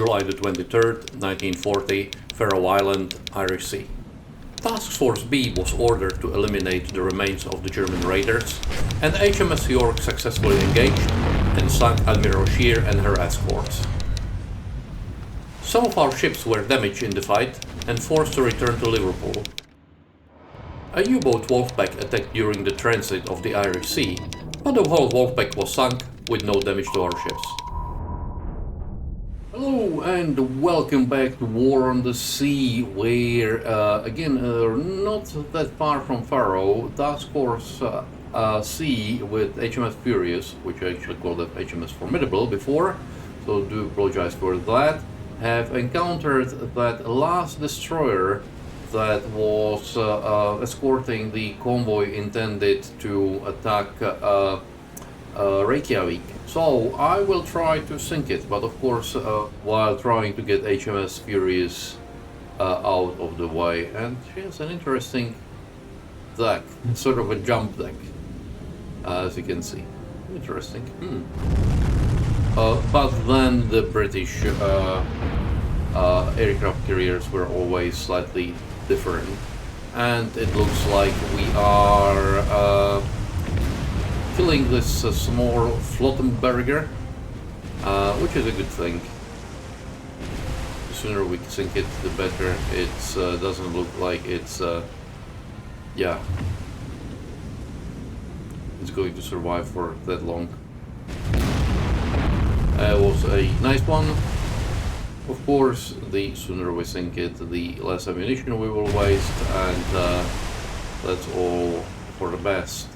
July the 23rd, 1940, Faroe Island, Irish Sea. Task Force B was ordered to eliminate the remains of the German raiders, and HMS York successfully engaged and sunk Admiral Scheer and her escorts. Some of our ships were damaged in the fight and forced to return to Liverpool. A U-boat wolfpack attacked during the transit of the Irish Sea, but the whole wolfpack was sunk with no damage to our ships. Hello and welcome back to War on the Sea, where again not that far from Faroe, Task Force C with HMS Furious, which I actually called it HMS Formidable before, so do apologize for that, have encountered that last destroyer that was escorting the convoy intended to attack Reykjavik. So I will try to sink it, but of course while trying to get HMS Furious out of the way. And she has an interesting deck, sort of a jump deck, as you can see. Interesting. But then the British aircraft carriers were always slightly different, and it looks like we are killing this small flottenberger, which is a good thing. The sooner we sink it, the better. It doesn't look like it's yeah, it's going to survive for that long. It was a nice one. Of course, the sooner we sink it, the less ammunition we will waste, and that's all for the best.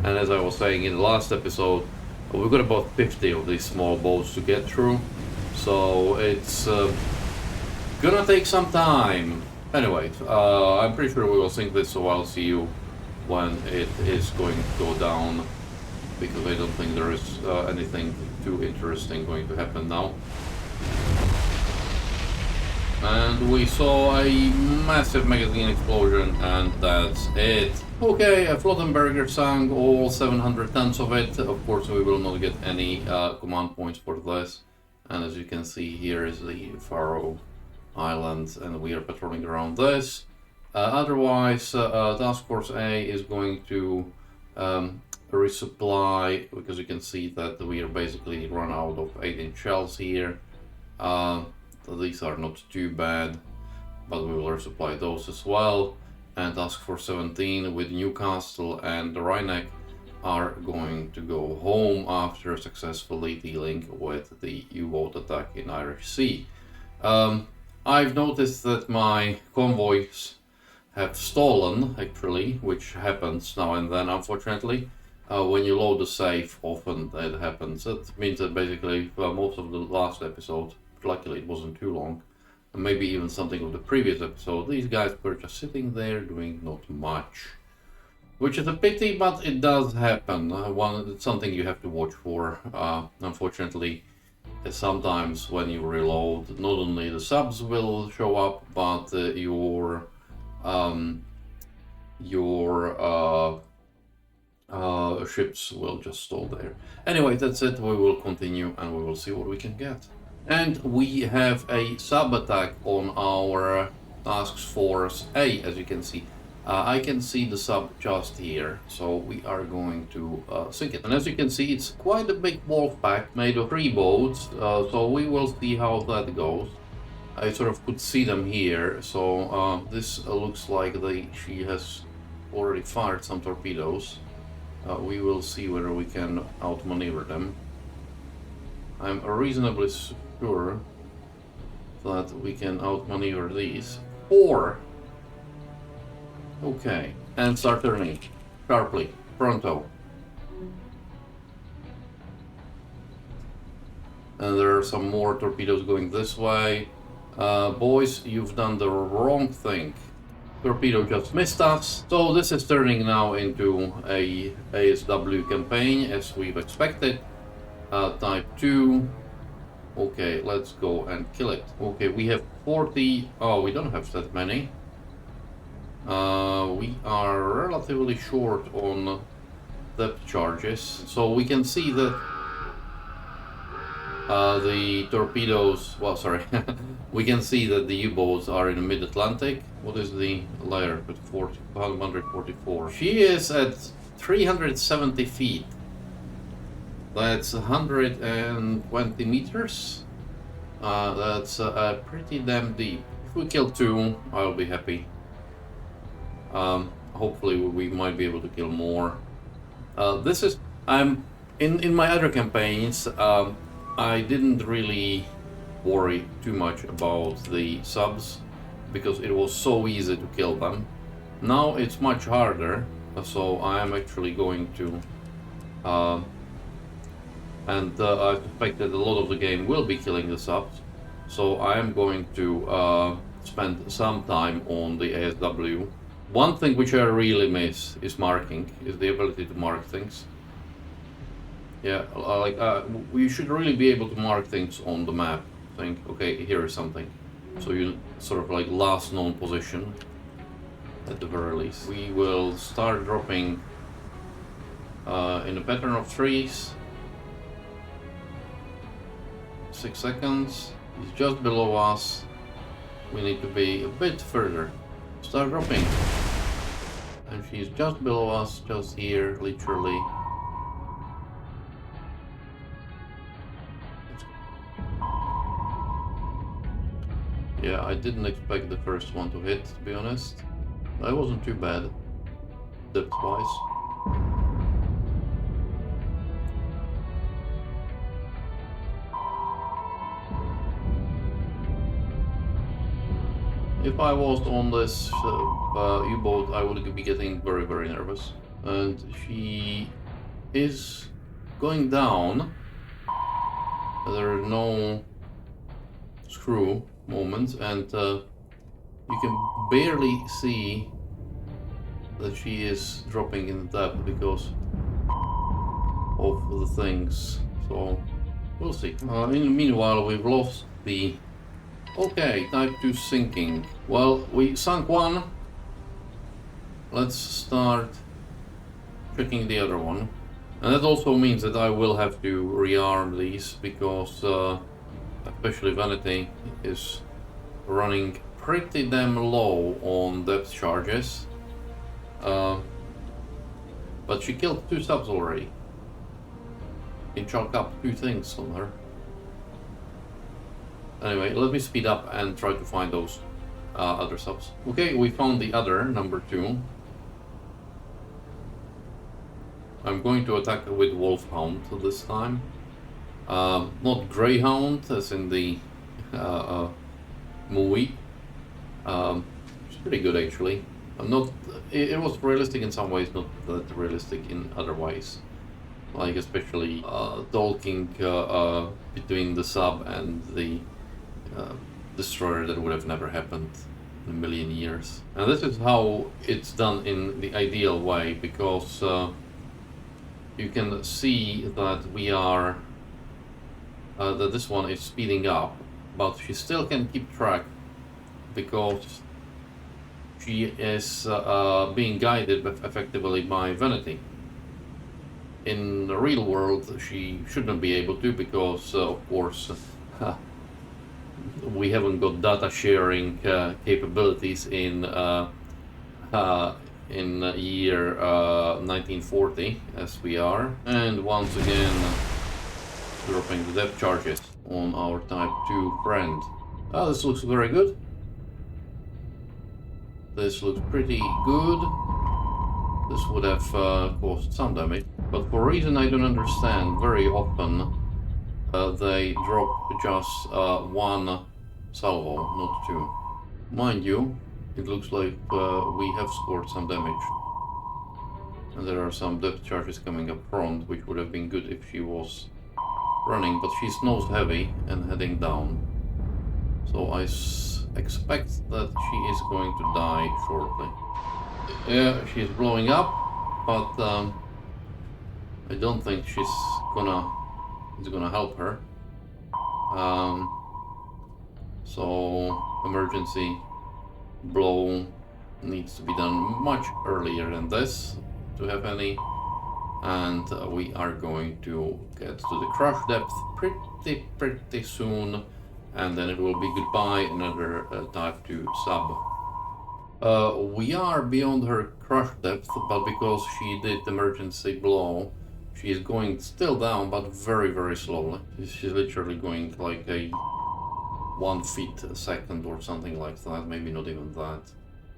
And as I was saying in the last episode, we've got about 50 of these small boats to get through, so it's gonna take some time. Anyway, I'm pretty sure we will sink this, so I'll see you when it is going to go down, because I don't think there is anything too interesting going to happen now. And we saw a massive magazine explosion, and that's it. Okay, a flottenberger sank all 700 tons of it. Of course, we will not get any command points for this. And as you can see, here is the Faroe Islands, and we are patrolling around this. Otherwise, Task Force A is going to resupply, because you can see that we are basically run out of 8-inch shells here. These are not too bad, but we will resupply those as well. And Task Force 17 with Newcastle and the Rheineck are going to go home after successfully dealing with the U-boat attack in Irish Sea. I've noticed that my convoys have stolen, actually, which happens now and then, unfortunately. When you load the safe, often it happens. It means that basically most of the last episode, luckily it wasn't too long, and maybe even something of the previous episode, these guys were just sitting there doing not much. Which is a pity, but it does happen. It's something you have to watch for. Unfortunately, sometimes when you reload, not only the subs will show up, but your ships will just stall there. Anyway, that's it. We will continue and we will see what we can get. And we have a sub-attack on our Task Force A, as you can see. I can see the sub just here, so we are going to sink it. And as you can see, it's quite a big wolf pack made of 3 boats, so we will see how that goes. I sort of could see them here, so this looks like she has already fired some torpedoes. We will see whether we can outmaneuver them. I'm reasonably sure that we can outmaneuver these. 4! Okay, and start turning. Sharply. Pronto. And there are some more torpedoes going this way. Boys, you've done the wrong thing. Torpedo just missed us. So this is turning now into a ASW campaign, as we've expected. Type 2. Okay, let's go and kill it. Okay, we have 40... Oh, we don't have that many. We are relatively short on depth charges, so we can see that The torpedoes, well, sorry, we can see that the U-boats are in the mid-Atlantic. What is the layer? 144. She is at 370 feet. That's 120 meters. That's pretty damn deep. If we kill 2, I'll be happy. Hopefully we might be able to kill more. This is... in my other campaigns, I didn't really worry too much about the subs because it was so easy to kill them. Now it's much harder, so I am actually going to I suspect that a lot of the game will be killing the subs, so I am going to spend some time on the ASW. One thing which I really miss is marking, is the ability to mark things. Yeah, like you should really be able to mark things on the map. Think, okay, here is something. So you sort of like last known position at the very least. We will start dropping in a pattern of 3s. 6 seconds. He's just below us. We need to be a bit further. Start dropping. And she's just below us, just here, literally. Yeah, I didn't expect the first one to hit, to be honest. That wasn't too bad, depth-wise. If I was on this U-boat, I would be getting very, very nervous. And she is going down. There are no screw moments, and you can barely see that she is dropping in the depth because of the things. So we'll see. In the meanwhile, we've lost the... Okay, type 2 sinking. Well, we sunk one. Let's start checking the other one. And that also means that I will have to rearm these because especially Vanity is running pretty damn low on depth charges. But she killed 2 subs already. You can chalk up 2 things on her. Anyway, let me speed up and try to find those other subs. Okay, we found the other, number 2. I'm going to attack with Wolfhound this time. Not Greyhound, as in the movie. It's pretty good, actually. It was realistic in some ways, not that realistic in other ways. Like especially talking between the sub and the destroyer, that would have never happened in a million years. And this is how it's done in the ideal way, because you can see that we are that this one is speeding up, but she still can keep track because she is being guided effectively by Vanity. In the real world, she shouldn't be able to, because of course we haven't got data sharing capabilities in year 1940 as we are. And once again, dropping the depth charges on our type 2 friend. This looks very good. This looks pretty good. This would have caused some damage, but for a reason I don't understand, very often they drop just 1 salvo, not 2. Mind you, it looks like we have scored some damage. And there are some depth charges coming up front, which would have been good if she was running, but she's nose heavy and heading down. So I expect that she is going to die shortly. Yeah, she's blowing up, but I don't think it's gonna help her. So emergency blow needs to be done much earlier than this to have any and we are going to get to the crush depth pretty soon, and then it will be goodbye, another type 2 sub. We are beyond her crush depth, but because she did emergency blow, she is going still down, but very slowly. She's literally going like a 1 feet a second or something like that, maybe not even that.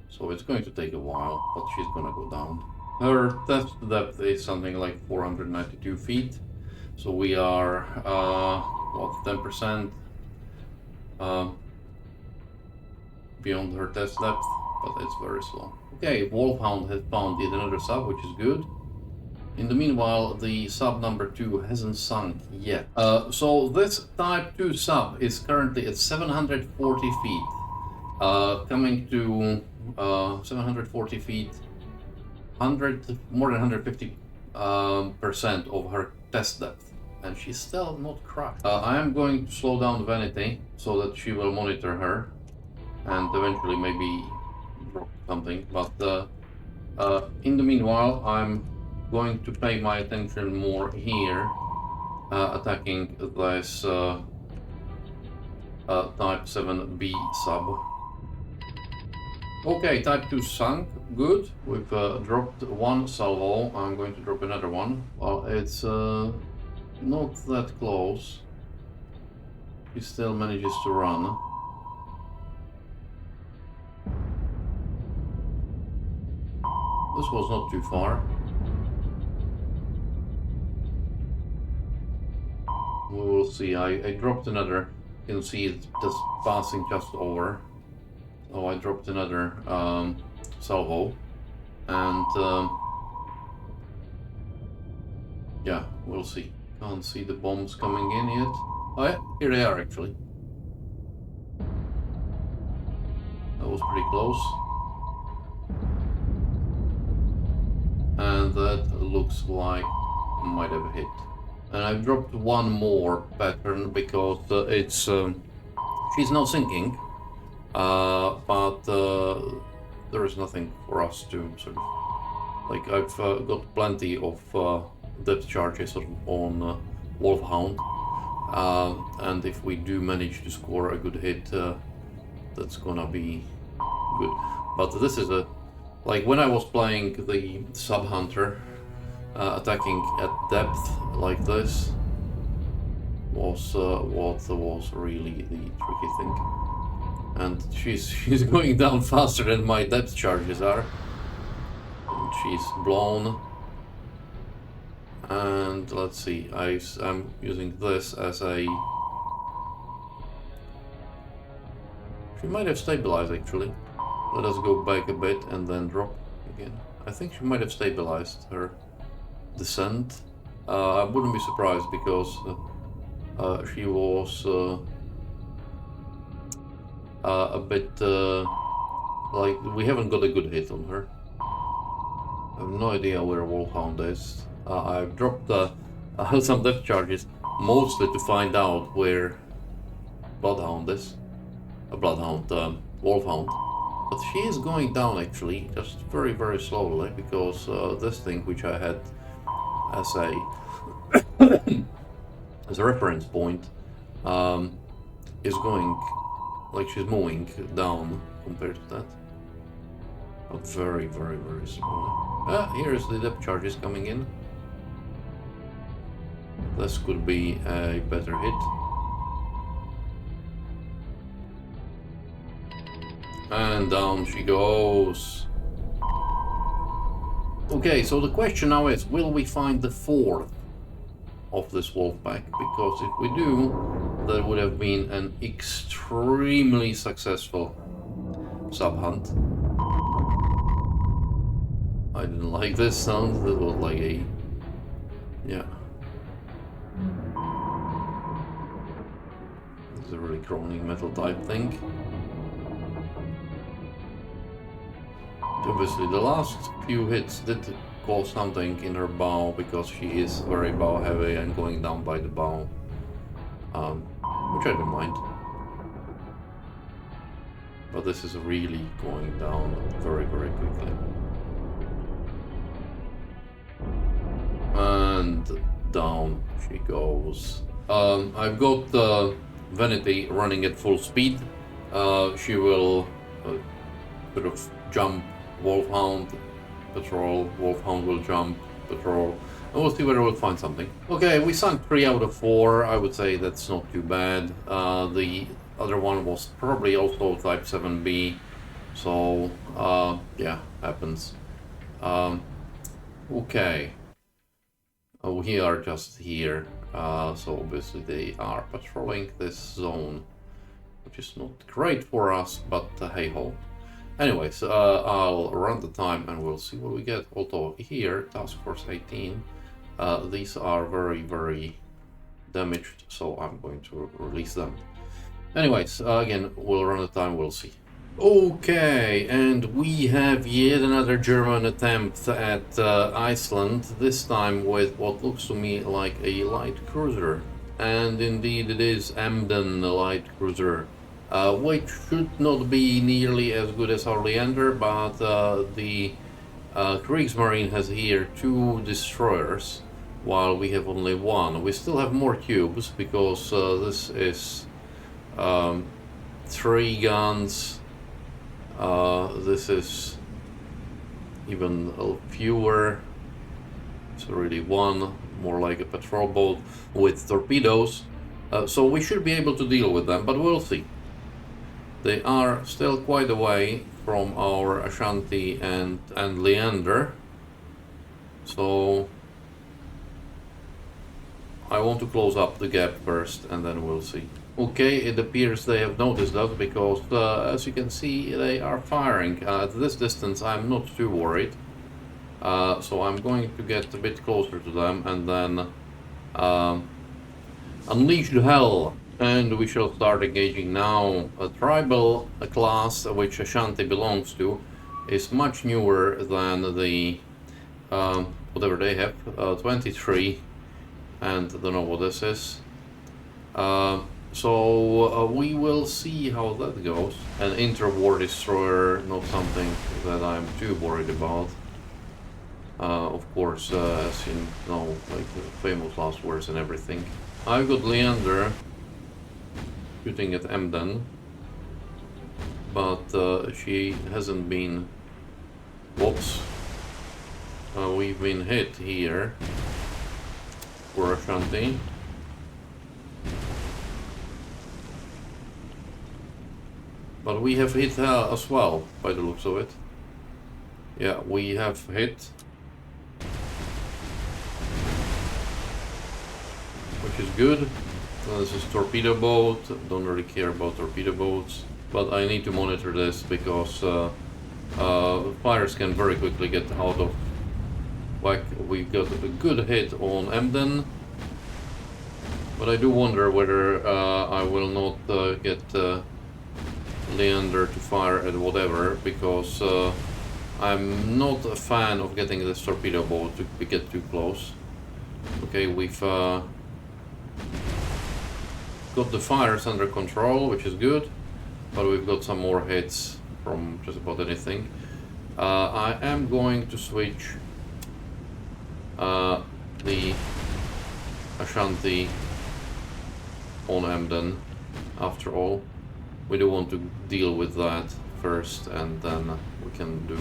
So it's going to take a while, but she's gonna go down. Her test depth is something like 492 feet. So we are, what, 10% beyond her test depth, but it's very slow. Okay, Wolfhound has found yet another sub, which is good. In the meanwhile, the sub number 2 hasn't sunk yet. So this type 2 sub is currently at 740 feet. Coming to 740 feet, more than 150% of her test depth, and she's still not crushed. I am going to slow down Vanity so that she will monitor her and eventually maybe drop something, but in the meanwhile I'm going to pay my attention more here, attacking this type 7B sub. Okay, type 2 sunk, good. We've dropped one salvo, I'm going to drop another one. Well, it's not that close. He still manages to run. This was not too far. We will see. I dropped another. You can see it just passing just over. So I dropped another salvo, and yeah, we'll see. Can't see the bombs coming in yet. Oh yeah, here they are actually. That was pretty close. And that looks like might have hit. And I've dropped one more pattern because it's she's now sinking, but there is nothing for us to sort of like. I've got plenty of depth charges on Wolfhound, and if we do manage to score a good hit, that's gonna be good. But this is a like when I was playing the Sub Hunter. Attacking at depth like this was what was really the tricky thing, and she's going down faster than my depth charges are. And she's blown, and let's see. I'm using this as a. She might have stabilized actually. Let us go back a bit and then drop again. I think she might have stabilized her descent. I wouldn't be surprised because she was a bit like we haven't got a good hit on her. I have no idea where Wolfhound is. I've dropped some depth charges mostly to find out where Bloodhound is. Wolfhound. But she is going down actually, just very slowly, because this thing which I had as a as a reference point is going like she's moving down compared to that, but very slowly. Here's the depth charges coming in. This could be a better hit. And down she goes. Okay, so the question now is, will we find the fourth of this wolfpack? Because if we do, that would have been an extremely successful sub-hunt. I didn't like this sound, that was like a... yeah. This is a really groaning metal type thing. Obviously, the last few hits did cause something in her bow because she is very bow heavy and going down by the bow, which I don't mind. But this is really going down very quickly. and down she goes. I've got Vanity running at full speed. She will sort of jump Wolfhound, patrol, Wolfhound will jump, patrol, and we'll see whether we'll find something. Okay, we sunk 3 out of 4. I would say that's not too bad. The other one was probably also type 7B, so yeah, happens. Okay. Oh, we are just here, so obviously they are patrolling this zone, which is not great for us, but hey ho. Anyways, I'll run the time and we'll see what we get. Although here, Task Force 18, these are very, very damaged, so I'm going to release them. Anyways, again, we'll run the time, we'll see. Okay, and we have yet another German attempt at Iceland, this time with what looks to me like a light cruiser. And indeed it is Emden light cruiser, which should not be nearly as good as our Leander, but the Kriegsmarine has here 2 destroyers, while we have only 1. We still have more cubes, because this is 3 guns. This is even fewer. It's really 1, more like a patrol boat with torpedoes. So we should be able to deal with them, but we'll see. They are still quite away from our Ashanti and Leander. So I want to close up the gap first and then we'll see. Okay, it appears they have noticed us because, as you can see, they are firing. At this distance, I'm not too worried. So I'm going to get a bit closer to them and then unleash the hell. And we shall start engaging now. A tribal class, which Ashanti belongs to, is much newer than the, whatever they have, 23. And I don't know what this is. So we will see how that goes. An interwar destroyer, not something that I'm too worried about. Of course, as you know, like the famous last words and everything. I've got Leander shooting at Emden, but she hasn't been. Whoops. We've been hit here for Ashanti. But we have hit her as well, by the looks of it. Yeah, we have hit. Which is good. This is torpedo boat. Don't really care about torpedo boats. But I need to monitor this because fires can very quickly get out of whack. We got a good hit on Emden. But I do wonder whether I will not get Leander to fire at whatever, because I'm not a fan of getting this torpedo boat to get too close. Okay, we've got the fires under control, which is good, but we've got some more hits from just about anything. I am going to switch the Ashanti on Emden after all. We do want to deal with that first and then we can do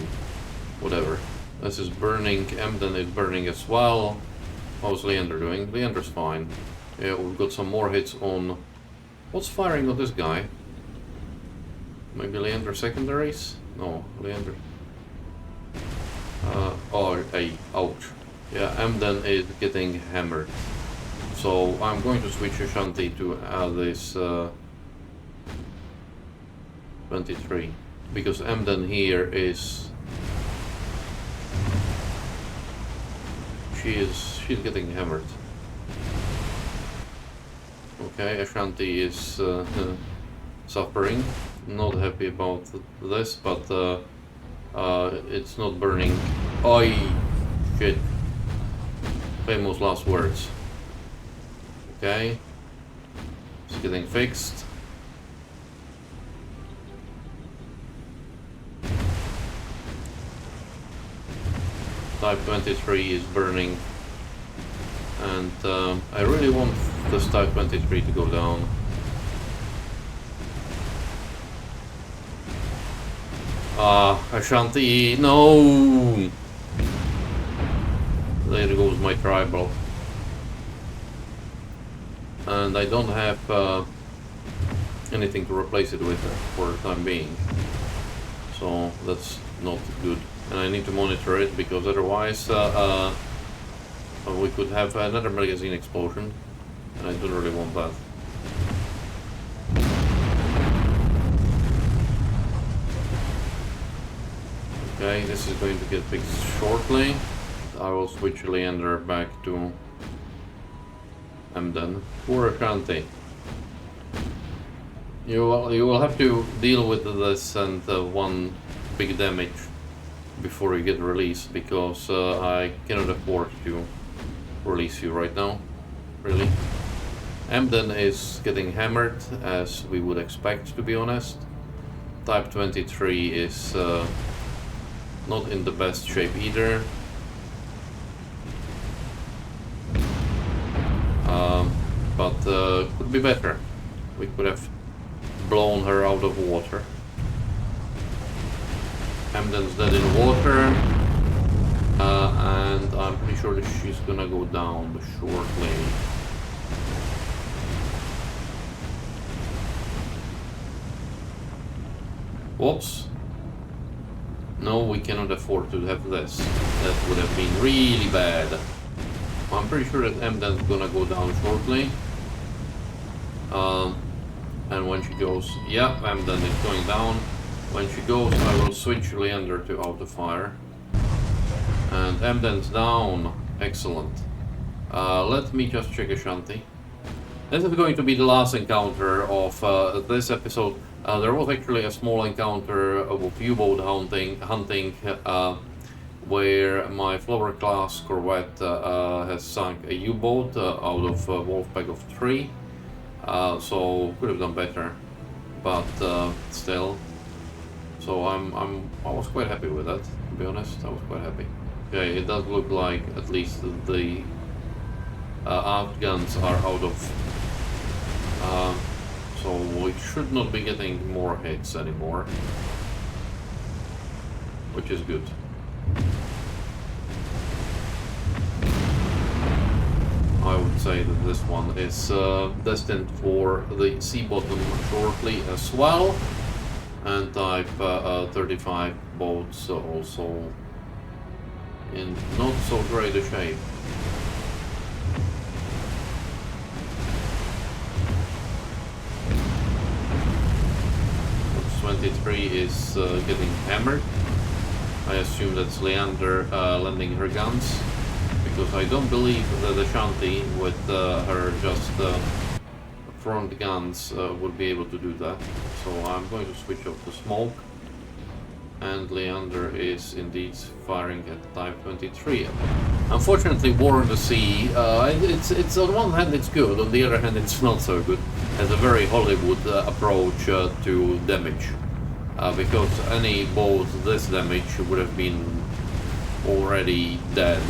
whatever. This is burning, Emden is burning as well. How's Leander doing? Leander's fine. Yeah, we've got some more hits on... What's firing on this guy? Maybe Leander secondaries? No, Leander... oh, hey, ouch. Yeah, Emden is getting hammered. So I'm going to switch Ashanti to this 23. Because Emden here is... She's getting hammered. Okay, Ashanti is suffering. Not happy about this, but it's not burning. Oi, shit. Famous last words. Okay, it's getting fixed. Type 23 is burning And I really want this Type 23 to go down. Ashanti, no! There goes my tribal. And I don't have anything to replace it with for the time being. So that's not good. And I need to monitor it because otherwise we could have another magazine explosion. And I don't really want that. Okay, this is going to get fixed shortly. I will switch Leander back to Emden. Poor Ashanti. You will have to deal with this and one big damage before you get released, because I cannot afford to release you right now, really. Emden is getting hammered, as we would expect, to be honest. Type 23 is not in the best shape either. But could be better. We could have blown her out of water. Emden's dead in water, and I'm pretty sure that she's gonna go down shortly. Whoops. No, we cannot afford to have this. That would have been really bad. I'm pretty sure that Emden's gonna go down shortly. And when she goes, yeah, Emden is going down. When she goes, I will switch Leander to auto fire. And Emden's down. Excellent. Let me just check Ashanti. This is going to be the last encounter of this episode. There was actually a small encounter of U-boat hunting where my Flower class corvette has sunk a U-boat out of a wolfpack of 3. So could have done better, but still. So I was quite happy with that, to be honest. I was quite happy. Okay, it does look like at least the outguns are out of. So we should not be getting more hits anymore, which is good. I would say that this one is destined for the sea bottom shortly as well, and Type 35 boats also in not so great a shape. Boat 23 is getting hammered. I assume that's Leander lending her guns, because I don't believe that Ashanti with her just front guns would be able to do that. So I'm going to switch off the smoke, and Leander is indeed firing at Type 23. Unfortunately, War on the Sea, it's on one hand it's good, on the other hand it's not so good. It has a very Hollywood approach to damage, because any boat this damage would have been already dead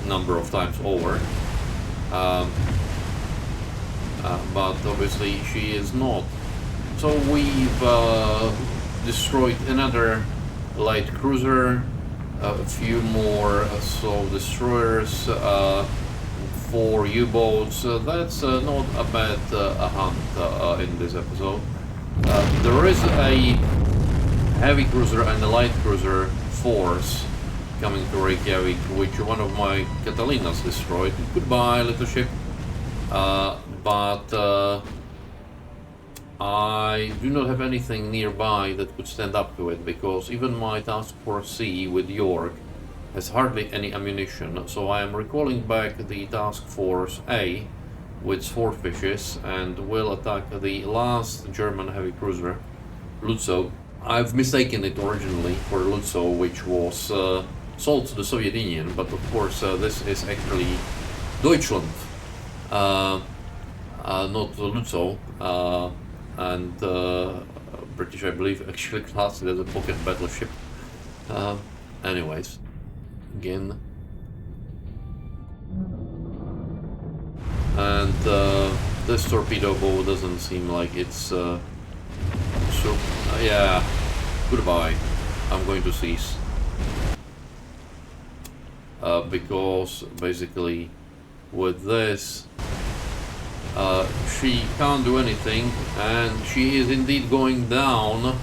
number of times over, but obviously she is not. So we've destroyed another light cruiser, a few more assault destroyers, 4 U-boats. That's not a bad hunt in this episode. There is a heavy cruiser and a light cruiser force coming to Reykjavik, which one of my Catalinas destroyed. Goodbye, little ship. But I do not have anything nearby that could stand up to it, because even my Task Force C with York has hardly any ammunition. So I am recalling back the Task Force A with Swordfishes and will attack the last German heavy cruiser, Lutzow. I've mistaken it originally for Lutzow, which was sold to the Soviet Union, but of course this is actually Deutschland, not Lutzow, and British, I believe, actually classed it as a pocket battleship. Anyways, again. and this torpedo bow doesn't seem like it's yeah, goodbye. I'm going to cease. Because basically with this she can't do anything, and she is indeed going down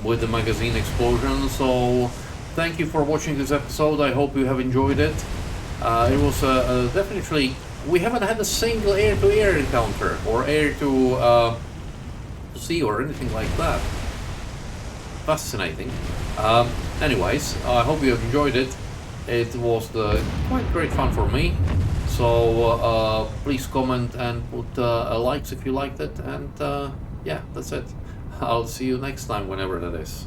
with the magazine explosion. So thank you for watching this episode. I hope you have enjoyed it. It was definitely, we haven't had a single air-to-air encounter or air-to-sea or anything like that. Fascinating. Anyways, I hope you have enjoyed it. It was quite great fun for me. So please comment and put likes if you liked it. And yeah, that's it. I'll see you next time, whenever that is.